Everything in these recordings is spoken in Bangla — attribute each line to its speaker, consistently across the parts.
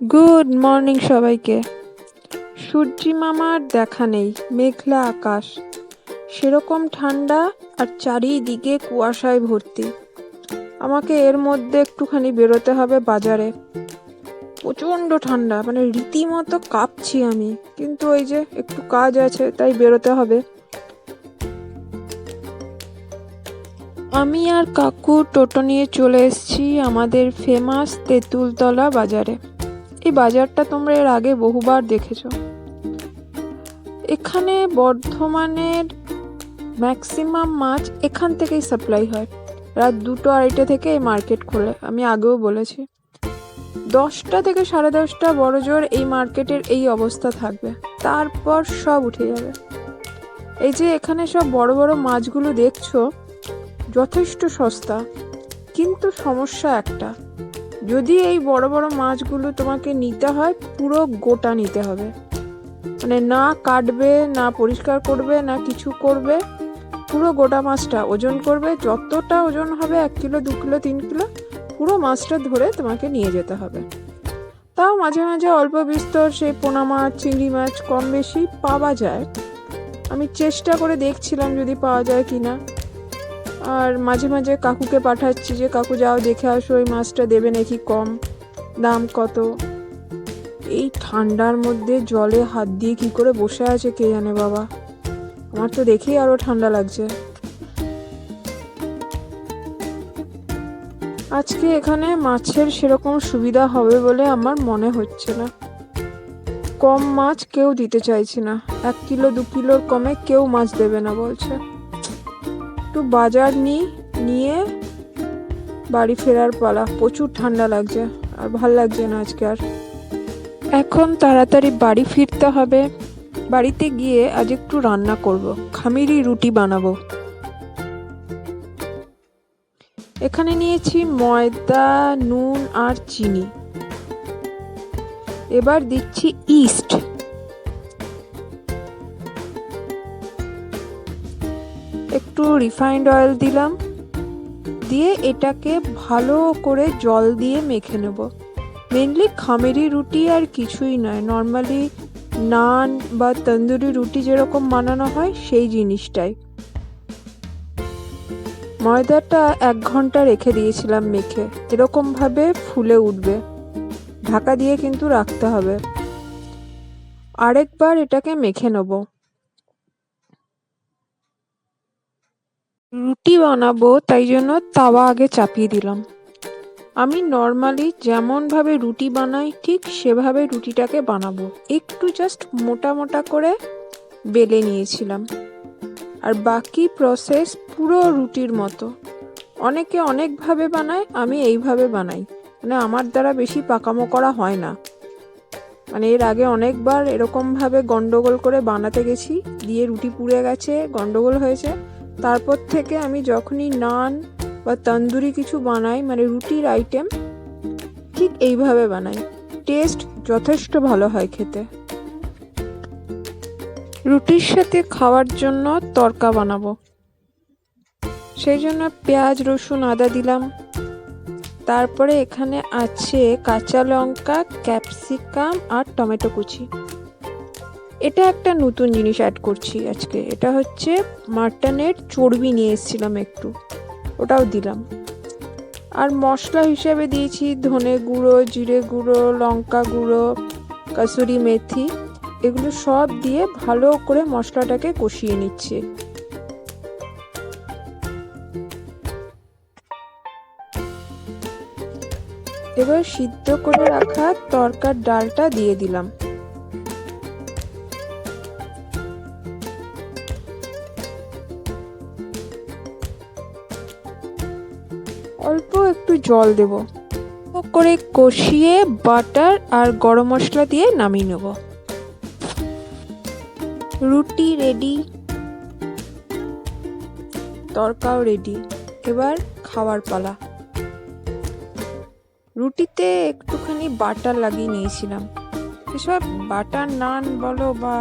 Speaker 1: গুড মর্নিং সবাইকে। সূর্যি মামার দেখা নেই, মেঘলা আকাশ, সেরকম ঠান্ডা আর চারিদিকে কুয়াশায় ভর্তি। আমাকে এর মধ্যে একটুখানি বেরোতে হবে বাজারে। প্রচণ্ড ঠান্ডা, মানে রীতিমতো কাঁপছি আমি, কিন্তু ওই যে একটু কাজ আছে তাই বেরোতে হবে। আমি আর কাকু টোটো নিয়ে চলে এসেছি আমাদের ফেমাস তেঁতুলতলা বাজারে। এই বাজারটা তোমরা এর আগে বহুবার দেখেছো। এখানে বর্ধমানের ম্যাক্সিমাম মাছ এখান থেকেই সাপ্লাই হয়। রাত 2-2:30 থেকে এই মার্কেট খোলে, আমি আগেও বলেছি। 10টা থেকে 10:30 বড় জোর এই মার্কেটের এই অবস্থা থাকবে, তারপর সব উঠে যাবে। এই যে এখানে সব বড় বড় মাছগুলো দেখছো, যথেষ্ট সস্তা, কিন্তু সমস্যা একটা, যদি এই বড় বড় মাছগুলো তোমাকে নিতে হয় পুরো গোটা নিতে হবে। মানে না কাটবে, না পরিষ্কার করবে, না কিছু করবে, পুরো গোটা মাছটা ওজন করবে। যতটা ওজন হবে 1 কিলো 2 কিলো 3 কিলো, পুরো মাছটা ধরে তোমাকে নিয়ে যেতে হবে। তাও মাঝে মাঝে অল্প বিস্তর সেই পোনা মাছ, চিংড়ি মাছ কম বেশি পাওয়া যায়। আমি চেষ্টা করে দেখছিলাম যদি পাওয়া যায় কিনা। আর মাঝে মাঝে কাকুকে পাঠাচ্ছি যে কাকু যাও দেখে আসো ওই মাছটা দেবে নাকি, কম দাম কত। এই ঠান্ডার মধ্যে জলে হাত দিয়ে কি করে বসে আছে কে জানে বাবা, আমার তো দেখেই আরো ঠান্ডা লাগছে। আজকে এখানে মাছের সেরকম সুবিধা হবে বলে আমার মনে হচ্ছে না। কম মাছ কেউ দিতে চাইছে না, 1 কিলো 2 কিলোর কমে কেউ মাছ দেবে না বলছে। একটু বাজার নিয়ে বাড়ি ফেরার পালা। প্রচুর ঠান্ডা লাগছে, আর ভাল লাগছে না আজকে আর। এখন তাড়াতাড়ি বাড়ি ফিরতে হবে। বাড়িতে গিয়ে আজ একটু রান্না করব, খামিরি রুটি বানাবো। এখানে নিয়েছি ময়দা, নুন আর চিনি। এবার দিচ্ছি ইস্ট। একটু রিফাইন্ড অয়েল দিলাম, দিয়ে এটাকে ভালো করে জল দিয়ে মেখে নেব। মেনলি খামিরি রুটি আর কিছুই নয়, নর্মালি নান বা তন্দুরি রুটি যেরকম বানানো হয় সেই জিনিসটাই। ময়দাটা 1 ঘন্টা রেখে দিয়েছিলাম মেখে, এরকম ভাবে ফুলে উঠবে। ঢাকা দিয়ে কিন্তু রাখতে হবে। আরেকবার এটাকে মেখে নেব। রুটি বানাবো তাই জন্য তাওয়া আগে চাপিয়ে দিলাম। আমি নর্মালি যেমন ভাবে রুটি বানাই ঠিক সেভাবে রুটিটাকে বানাবো। একটু জাস্ট মোটা মোটা করে বেলে নিয়েছিলাম, আর বাকি প্রসেস পুরো রুটির মতো। অনেকে অনেকভাবে বানায়, আমি এইভাবে বানাই। মানে আমার দ্বারা বেশি পাকামো করা হয় না। মানে এর আগে অনেকবার এরকমভাবে গন্ডগোল করে বানাতে গেছি, দিয়ে রুটি পুড়ে গেছে, গন্ডগোল হয়েছে। তারপর থেকে আমি যখনই নান বা তন্দুরি কিছু বানাই, মানে রুটির আইটেম, ঠিক এইভাবে বানাই। টেস্ট যথেষ্ট ভালো হয় খেতে। রুটির সাথে খাওয়ার জন্য তড়কা বানাবো, সেই জন্য পেঁয়াজ, রসুন, আদা দিলাম। তারপরে এখানে আছে কাঁচা লঙ্কা, ক্যাপসিকাম আর টমেটো কুচি। এটা একটা নতুন জিনিস অ্যাড করছি আজকে, এটা হচ্ছে মাটনের চর্বি নিয়ে এসেছিলাম একটু, ওটাও দিলাম। আর মশলা হিসেবে দিয়েছি ধনে গুঁড়ো, জিরে গুঁড়ো, লঙ্কা গুঁড়ো, কাসুরি মেথি, এগুলো সব দিয়ে ভালো করে মশলাটাকে কষিয়ে নিচ্ছি। এবার সিদ্ধ করে রাখা তরকার ডালটা দিয়ে দিলাম। অল্প একটু জল দেব, করে কষিয়ে বাটার আর গরম মশলা দিয়ে নামিয়ে নেব। রুটি রেডি, তরকাও রেডি, এবার খাওয়ার পালা। রুটিতে একটুখানি বাটার লাগিয়ে নিয়েছিলাম। এসব বাটার নান বলো বা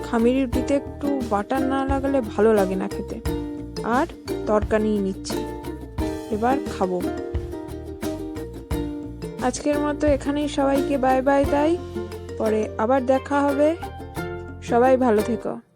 Speaker 1: খামিরি রুটিতে একটু বাটার না লাগালে ভালো লাগে না খেতে। আর তরকা নিয়ে নিচ্ছি, এবার খাবো। আজকের মতো এখানেই সবাইকে বাই বাই। তাই পরে আবার দেখা হবে। সবাই ভালো থেকো।